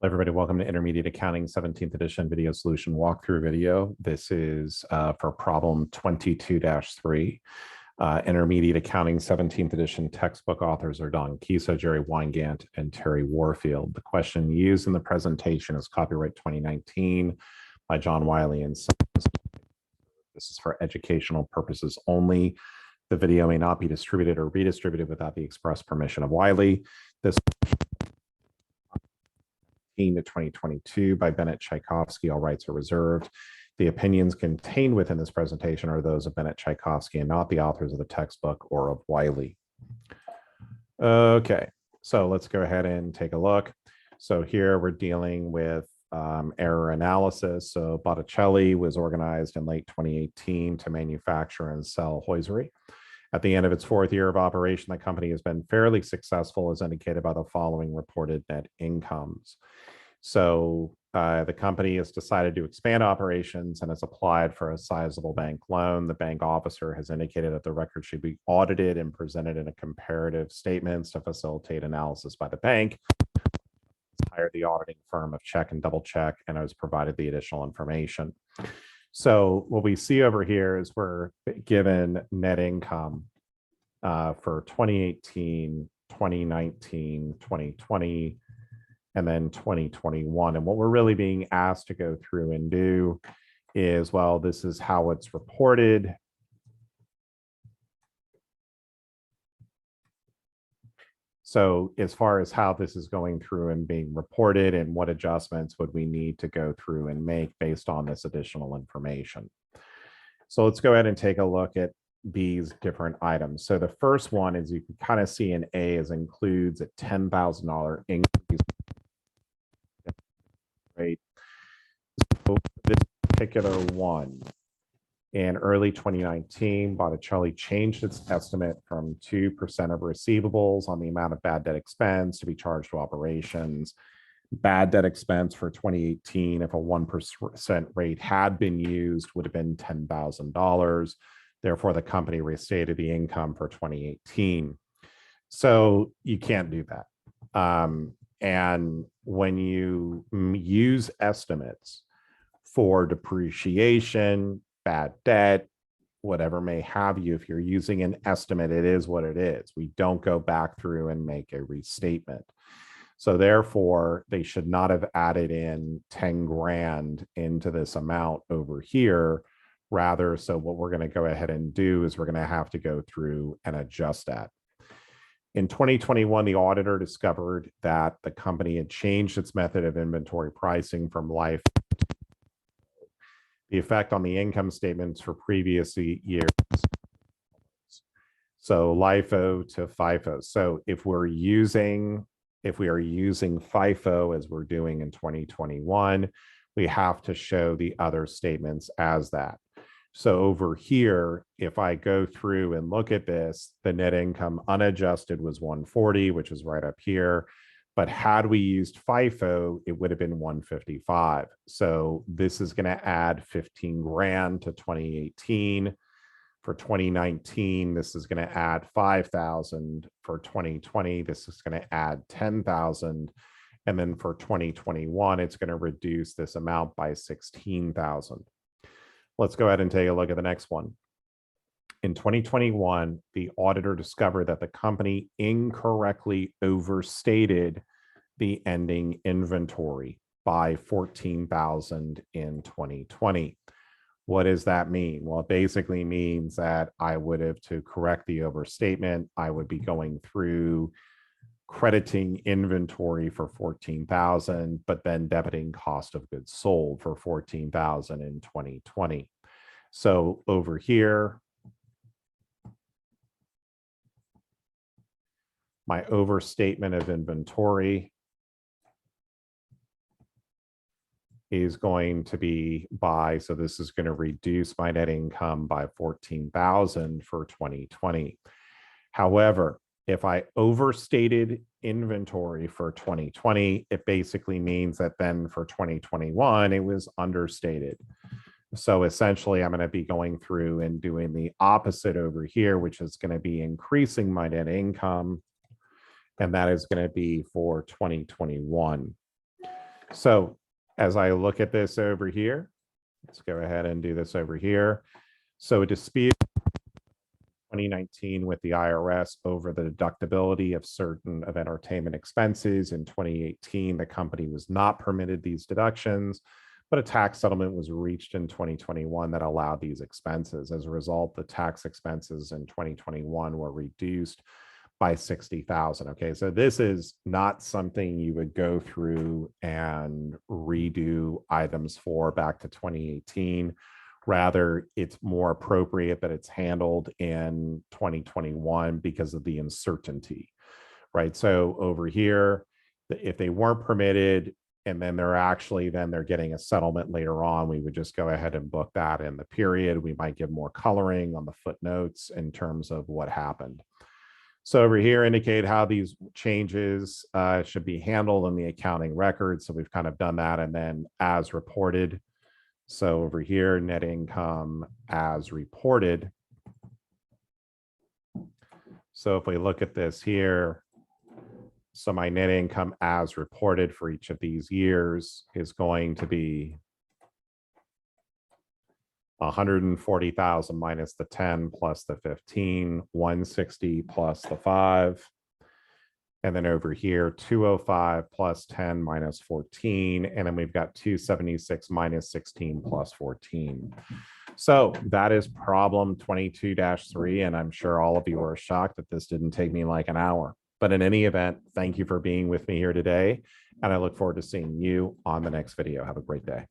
Everybody, welcome to Intermediate Accounting 17th edition video solution walkthrough video. This is for problem 22-3. Intermediate Accounting 17th edition textbook authors are Don Kiso, Jerry Weingant, and Terry Warfield. The question used in the presentation is copyright 2019 by John Wiley and Sons. This is for educational purposes only. The video may not be distributed or redistributed without the express permission of Wiley. This to 2022 by Bennett Tchaikovsky. All rights are reserved. The opinions contained within this presentation are those of Bennett Tchaikovsky and not the authors of the textbook or of Wiley. Okay, so let's go ahead and take a look. So here we're dealing with error analysis. So Botticelli was organized in late 2018 to manufacture and sell hosiery. At the end of its fourth year of operation, the company has been fairly successful, as indicated by the following reported net incomes. So the company has decided to expand operations and has applied for a sizable bank loan. The bank officer has indicated that the record should be audited and presented in a comparative statements to facilitate analysis by the bank. Hired the auditing firm of Check and Double Check and has provided the additional information. So what we see over here is we're given net income for 2018, 2019, 2020, and then 2021. And what we're really being asked to go through and do is, well, this is how it's reported. So as far as how this is going through and being reported and what adjustments would we need to go through and make based on this additional information. So let's go ahead and take a look at these different items. So the first one is you can kind of see an A is includes a $10,000 increase rate. So this particular one, in early 2019, Botticelli changed its estimate from 2% of receivables on the amount of bad debt expense to be charged to operations. Bad debt expense for 2018, if a 1% rate had been used, would have been $10,000. Therefore, the company restated the income for 2018. So you can't do that. And when you use estimates for depreciation, bad debt, whatever may have you, if you're using an estimate, it is what it is. We don't go back through and make a restatement. So therefore, they should not have added in 10 grand into this amount over here. Rather, so what we're going to go ahead and do is we're going to have to go through and adjust that. In 2021, the auditor discovered that the company had changed its method of inventory pricing from life. The effect on the income statements for previous years. So LIFO to FIFO. So if we are using FIFO as we're doing in 2021, we have to show the other statements as that. So over here, if I go through and look at this, the net income unadjusted was 140, which is right up here. But had we used FIFO, it would have been 155. So this is going to add 15 grand to 2018. For 2019, this is going to add 5,000. For 2020, this is going to add 10,000. And then for 2021, it's going to reduce this amount by 16,000. Let's go ahead and take a look at the next one. In 2021, the auditor discovered that the company incorrectly overstated the ending inventory by 14,000 in 2020. What does that mean? Well, it basically means that I would have, to correct the overstatement, I would be going through crediting inventory for 14,000, but then debiting cost of goods sold for 14,000 in 2020. So over here, my overstatement of inventory is going to be by, so this is going to reduce my net income by 14,000 for 2020. However, if I overstated inventory for 2020, it basically means that then for 2021, it was understated. So essentially, I'm going to be going through and doing the opposite over here, which is going to be increasing my net income. And that is going to be for 2021. So as I look at this over here, let's go ahead and do this over here. So a dispute 2019 with the IRS over the deductibility of certain of entertainment expenses. In 2018, the company was not permitted these deductions, but a tax settlement was reached in 2021 that allowed these expenses. As a result, the tax expenses in 2021 were reduced by 60,000. Okay, so this is not something you would go through and redo items for back to 2018. Rather, it's more appropriate that it's handled in 2021 because of the uncertainty, right? So over here, if they weren't permitted and then they're getting a settlement later on, we would just go ahead and book that in the period. We might give more coloring on the footnotes in terms of what happened. So over here, indicate how these changes should be handled in the accounting record. So we've kind of done that. And then as reported. So over here, net income as reported. So if we look at this here, so my net income as reported for each of these years is going to be 140,000 minus the 10 plus the 15, 160 plus the 5. And then over here, 205 plus 10 minus 14. And then we've got 276 minus 16 plus 14. So that is problem 22-3. And I'm sure all of you are shocked that this didn't take me like an hour. But in any event, thank you for being with me here today. And I look forward to seeing you on the next video. Have a great day.